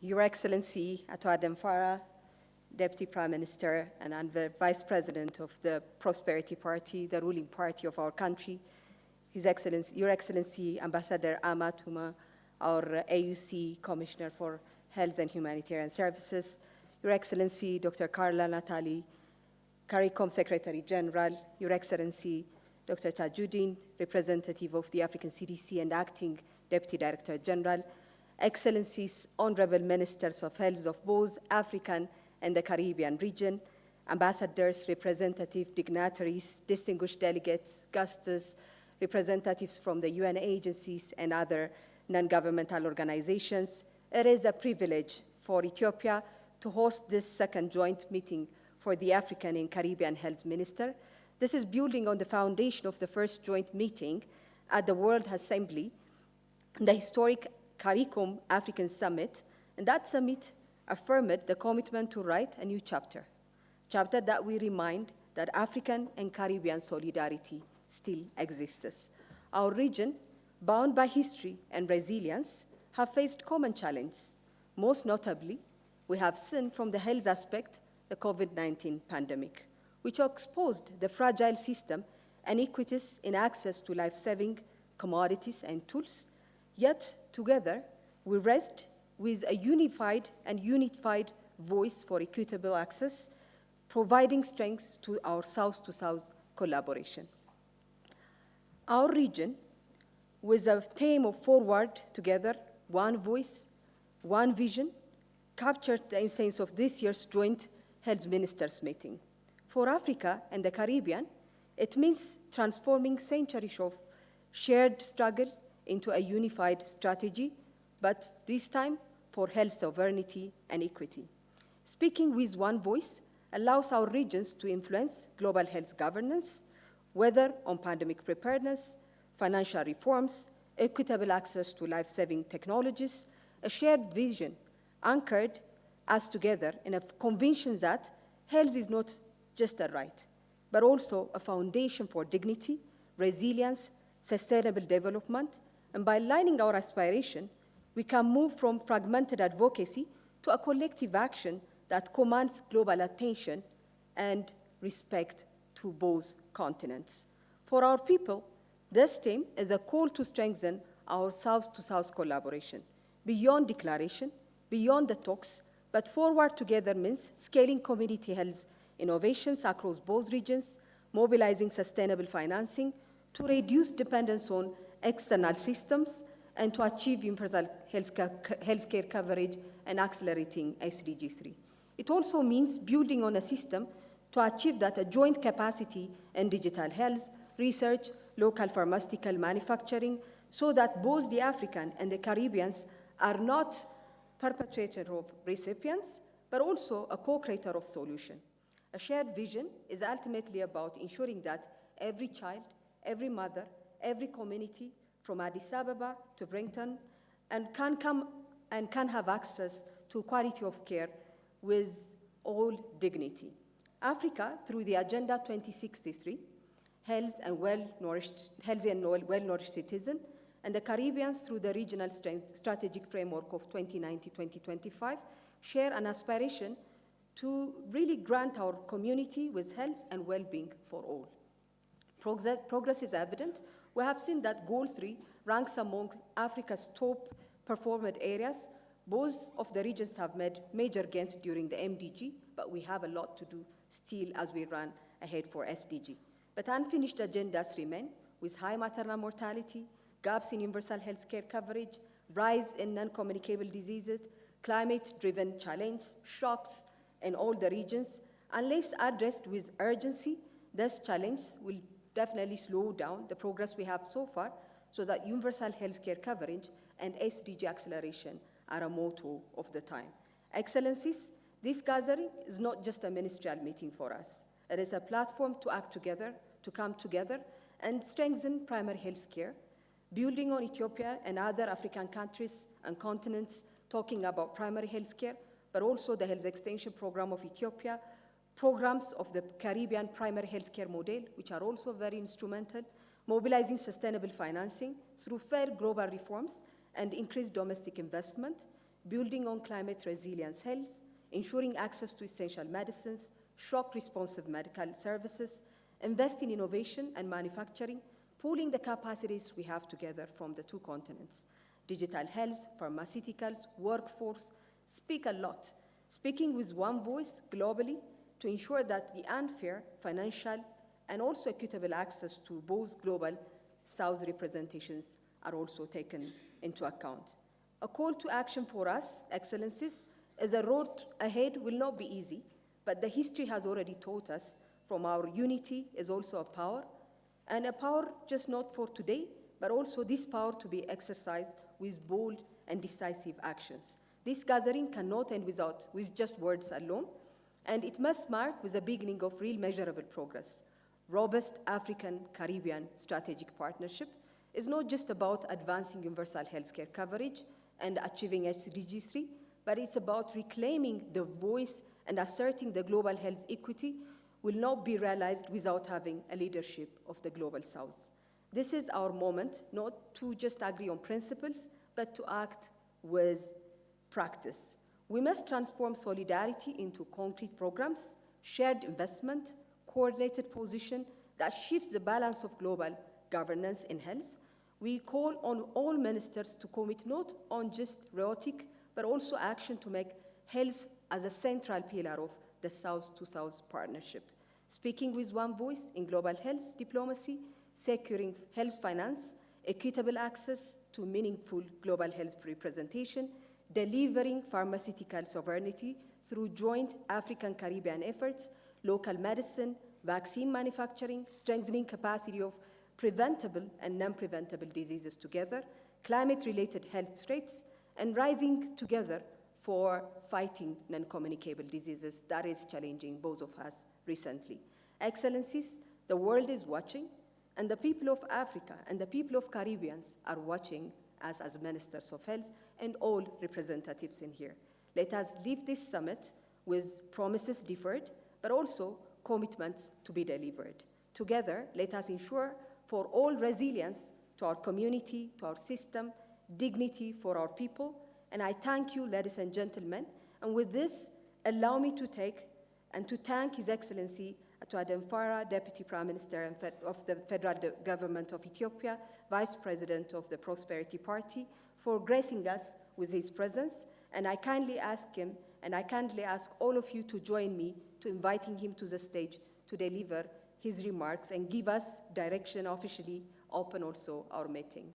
Your Excellency Ato Adem Farah, Deputy Prime Minister and the Vice President of the Prosperity Party, the ruling party of our country, Your Excellency Ambassador Ahmad Huma, our AUC Commissioner for Health and Humanitarian Services, Your Excellency Dr. Carla Natali, CARICOM Secretary General, Your Excellency Dr. Tajuddin, representative of the African CDC and Acting Deputy Director General, Excellencies, Honorable Ministers of Health of both African and the Caribbean region, ambassadors, representative dignitaries, distinguished delegates, guests, representatives from the UN agencies and other non-governmental organizations. It is a privilege for Ethiopia to host this second joint meeting for the African and Caribbean Health Minister. This is building on the foundation of the first joint meeting at the World Assembly, the historic CARICOM African Summit, and that summit affirmed the commitment to write a new chapter that we remind that African and Caribbean solidarity still exists. Our region, bound by history and resilience, have faced common challenges. Most notably, we have seen from the health aspect the COVID-19 pandemic, which exposed the fragile system and inequities in access to life-saving commodities and tools. Yet, together, we rest with a unified voice for equitable access, providing strength to our South-to-South collaboration. Our region, with a theme of forward together, one voice, one vision, captured the essence of this year's joint health ministers meeting. For Africa and the Caribbean, it means transforming centuries of shared struggle into a unified strategy, but this time for health sovereignty and equity. Speaking with one voice allows our regions to influence global health governance, whether on pandemic preparedness, financial reforms, equitable access to life-saving technologies, a shared vision anchored us together in a conviction that health is not just a right, but also a foundation for dignity, resilience, sustainable development, and by aligning our aspiration, we can move from fragmented advocacy to a collective action that commands global attention and respect to both continents. For our people, this theme is a call to strengthen our South-to-South collaboration, beyond declaration, beyond the talks, but forward together means scaling community health innovations across both regions, mobilizing sustainable financing to reduce dependence on external systems and to achieve universal healthcare coverage and accelerating SDG 3. It also means building on a system to achieve that a joint capacity in digital health, research, local pharmaceutical manufacturing, so that both the African and the Caribbeans are not perpetrators of recipients, but also a co-creator of solution. A shared vision is ultimately about ensuring that every child, every mother, every community, from Addis Ababa to Brington, and can have access to quality of care with all dignity. Africa, through the Agenda 2063, healthy and well-nourished citizen, and the Caribbeans through the Regional Strategic Framework of 2019-2025, share an aspiration to really grant our community with health and well-being for all. Progress is evident. We have seen that Goal 3 ranks among Africa's top performed areas. Both of the regions have made major gains during the MDG, but we have a lot to do still as we run ahead for SDG. But unfinished agendas remain, with high maternal mortality, gaps in universal healthcare coverage, rise in non-communicable diseases, climate-driven challenge, shocks in all the regions. Unless addressed with urgency, this challenge will definitely slow down the progress we have so far, so that universal healthcare coverage and SDG acceleration are a motto of the time. Excellencies, this gathering is not just a ministerial meeting for us. It is a platform to act together, to come together, and strengthen primary health care, building on Ethiopia and other African countries and continents talking about primary health care, but also the health extension program of Ethiopia, programs of the Caribbean primary health care model, which are also very instrumental, mobilizing sustainable financing through fair global reforms and increased domestic investment, building on climate resilience health, ensuring access to essential medicines, shock-responsive medical services, invest in innovation and manufacturing, pooling the capacities we have together from the two continents. Digital health, pharmaceuticals, workforce, speak a lot, speaking with one voice globally to ensure that the unfair financial and also equitable access to both global South representations are also taken into account. A call to action for us, Excellencies, is the road ahead will not be easy, but the history has already taught us from our unity is also a power, and a power just not for today, but also this power to be exercised with bold and decisive actions. This gathering cannot end with just words alone, and it must mark with the beginning of real measurable progress. Robust African-Caribbean strategic partnership is not just about advancing universal healthcare coverage and achieving SDG 3, but it's about reclaiming the voice and asserting the global health equity will not be realized without having a leadership of the Global South. This is our moment, not to just agree on principles, but to act with practice. We must transform solidarity into concrete programs, shared investment, coordinated position that shifts the balance of global governance in health. We call on all ministers to commit not on just rhetoric, but also action to make health as a central pillar of the South-to-South partnership. Speaking with one voice in global health diplomacy, securing health finance, equitable access to meaningful global health representation, delivering pharmaceutical sovereignty through joint African-Caribbean efforts, local medicine, vaccine manufacturing, strengthening capacity of preventable and non-preventable diseases together, climate-related health threats, and rising together for fighting non-communicable diseases that is challenging both of us recently. Excellencies, the world is watching, and the people of Africa and the people of Caribbeans are watching us as ministers of health and all representatives in here. Let us leave this summit with promises deferred, but also commitments to be delivered. Together, let us ensure for all resilience to our community, to our system, dignity for our people. And I thank you, ladies and gentlemen. And with this, allow me to thank His Excellency Adam Farah, Deputy Prime Minister of the Federal Government of Ethiopia, Vice President of the Prosperity Party, for gracing us with his presence. And I kindly ask him, and I kindly ask all of you to join me to inviting him to the stage to deliver his remarks and give us direction officially open also our meeting.